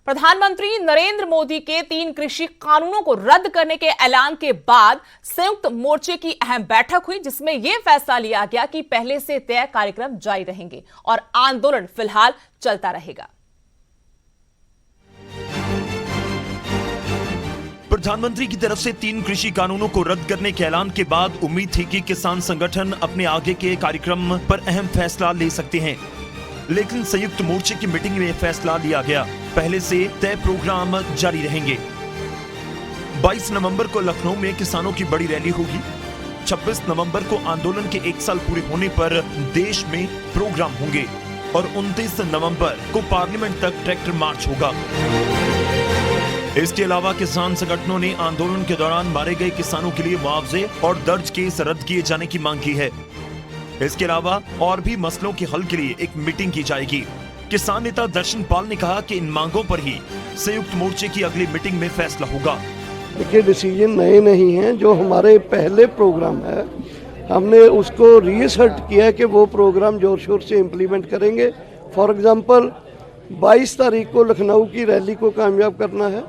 प्रधानमंत्री नरेंद्र मोदी के 3 कृषि कानूनों को रद्द करने के ऐलान के बाद संयुक्त मोर्चे की अहम बैठक हुई, जिसमें यह फैसला लिया गया कि पहले से तय कार्यक्रम जारी रहेंगे और आंदोलन फिलहाल चलता रहेगा। प्रधानमंत्री की तरफ से 3 कृषि कानूनों को रद्द करने के ऐलान के बाद उम्मीद थी कि किसान संगठन अपने आगे के कार्यक्रम पर अहम फैसला ले सकते हैं, लेकिन संयुक्त मोर्चे की मीटिंग में फैसला लिया गया, पहले से तय प्रोग्राम जारी रहेंगे। 22 नवंबर को लखनऊ में किसानों की बड़ी रैली होगी। 26 नवंबर को आंदोलन के 1 साल पूरे होने पर देश में प्रोग्राम होंगे और 29 नवंबर को पार्लियामेंट तक ट्रैक्टर मार्च होगा। इसके अलावा किसान संगठनों ने आंदोलन के दौरान मारे गए किसानों के लिए मुआवजे और दर्ज केस रद्द किए जाने की मांग की है। इसके अलावा और भी मसलों के हल के लिए एक मीटिंग की जाएगी। किसान नेता दर्शन पाल ने कहा कि इन मांगों पर ही संयुक्त मोर्चे की अगली मीटिंग में फैसला होगा। देखिए, डिसीजन नए नहीं हैं। जो हमारे पहले प्रोग्राम है, हमने उसको रीअसर्ट किया कि वो प्रोग्राम जोर शोर से इम्प्लीमेंट करेंगे। फॉर एग्जांपल 22 तारीख को लखनऊ की रैली को कामयाब करना है,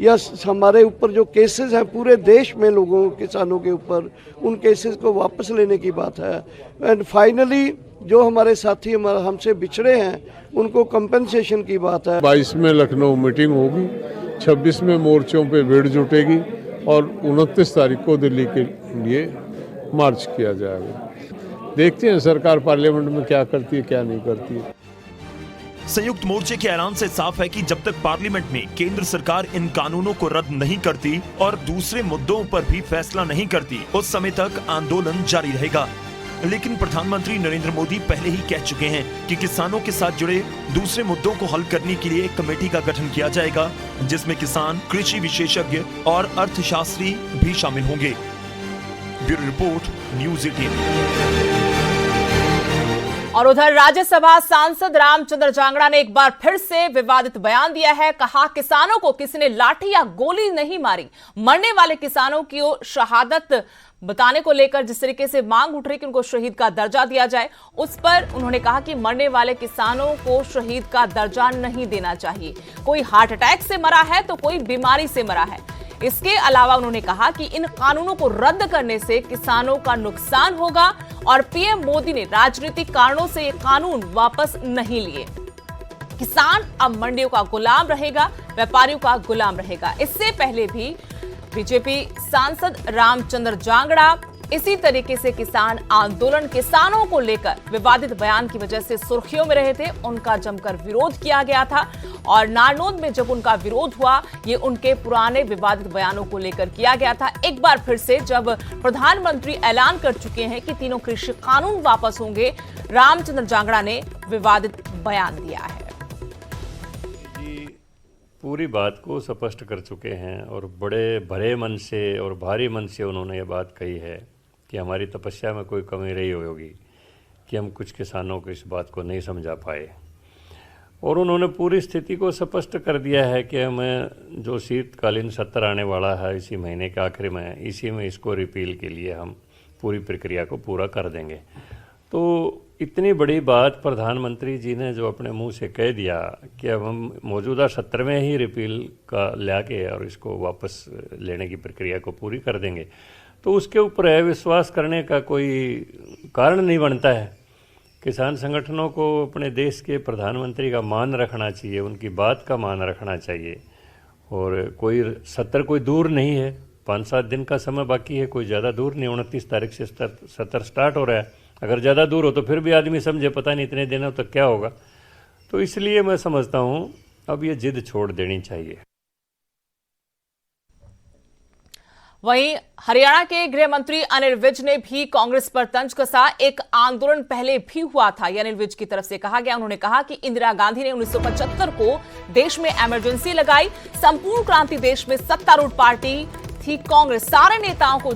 या हमारे ऊपर जो केसेस हैं पूरे देश में लोगों किसानों के ऊपर, उन केसेस को वापस लेने की बात है। एंड फाइनली जो हमारे साथी हमसे बिछड़े हैं उनको कंपनसेशन की बात है। 22 में लखनऊ मीटिंग होगी, 26 में मोर्चों पे भीड़ जुटेगी और 29 तारीख को दिल्ली के लिए मार्च किया जाएगा। देखते हैं सरकार पार्लियामेंट में क्या करती है, क्या नहीं करती है। संयुक्त मोर्चे के ऐलान से साफ है कि जब तक पार्लियामेंट में केंद्र सरकार इन कानूनों को रद्द नहीं करती और दूसरे मुद्दों पर भी फैसला नहीं करती, उस समय तक आंदोलन जारी रहेगा। लेकिन प्रधानमंत्री नरेंद्र मोदी पहले ही कह चुके हैं कि किसानों के साथ जुड़े दूसरे मुद्दों को हल करने के लिए एक कमेटी का गठन किया जाएगा, जिसमें किसान, कृषि विशेषज्ञ और अर्थशास्त्री भी शामिल होंगे। Bureau report, news 18। और उधर राज्यसभा सांसद रामचंद्र जांगड़ा ने एक बार फिर से विवादित बयान दिया है। कहा, किसानों को किसी ने लाठी या गोली नहीं मारी। मरने वाले किसानों की शहादत बताने को लेकर जिस तरीके से मांग उठ रही कि उनको शहीद का दर्जा दिया जाए, उस पर उन्होंने कहा कि मरने वाले किसानों को शहीद का दर्जा नहीं देना चाहिए। कोई हार्ट अटैक से मरा है तो कोई बीमारी से मरा है। इसके अलावा उन्होंने कहा कि इन कानूनों को रद्द करने से किसानों का नुकसान होगा और पीएम मोदी ने राजनीतिक कारणों से ये कानून वापस नहीं लिए। किसान अब मंडियों का गुलाम रहेगा, व्यापारियों का गुलाम रहेगा। इससे पहले भी बीजेपी सांसद रामचंद्र जांगड़ा इसी तरीके से किसान आंदोलन, किसानों को लेकर विवादित बयान की वजह से सुर्खियों में रहे थे। उनका जमकर विरोध किया गया था और नारनौंद में जब उनका विरोध हुआ, ये उनके पुराने विवादित बयानों को लेकर किया गया था। एक बार फिर से जब प्रधानमंत्री ऐलान कर चुके हैं कि तीनों कृषि कानून वापस होंगे, रामचंद्र जांगड़ा ने विवादित बयान दिया है। पूरी बात को स्पष्ट कर चुके हैं और बड़े भरे मन से और भारी मन से उन्होंने ये बात कही है कि हमारी तपस्या में कोई कमी रही होगी कि हम कुछ किसानों को इस बात को नहीं समझा पाए। और उन्होंने पूरी स्थिति को स्पष्ट कर दिया है कि हमें जो शीतकालीन सत्र आने वाला है इसी महीने के आखिर में, इसी में इसको रिपील के लिए हम पूरी प्रक्रिया को पूरा कर देंगे। तो इतनी बड़ी बात प्रधानमंत्री जी ने जो अपने मुंह से कह दिया कि अब हम मौजूदा सत्र में ही रिपील का लाके और इसको वापस लेने की प्रक्रिया को पूरी कर देंगे, तो उसके ऊपर विश्वास करने का कोई कारण नहीं बनता है। किसान संगठनों को अपने देश के प्रधानमंत्री का मान रखना चाहिए, उनकी बात का मान रखना चाहिए। और कोई सत्र कोई दूर नहीं है, 5-7 दिन का समय बाकी है, कोई ज़्यादा दूर नहीं। 29 तारीख से सत्र स्टार्ट हो रहा है। अगर ज़्यादा दूर हो तो फिर भी आदमी समझे पता नहीं इतने दिनों तक क्या होगा। तो इसलिए मैं समझता हूँ अब ये जिद छोड़ देनी चाहिए। वहीं हरियाणा के गृह मंत्री अनिल विज ने भी कांग्रेस पर तंज कसा। एक आंदोलन पहले भी हुआ था, ये अनिल विज की तरफ से कहा गया। उन्होंने कहा कि इंदिरा गांधी ने 1975 को देश में इमरजेंसी लगाई। संपूर्ण क्रांति देश में सत्तारूढ़ पार्टी थी कांग्रेस। सारे नेताओं को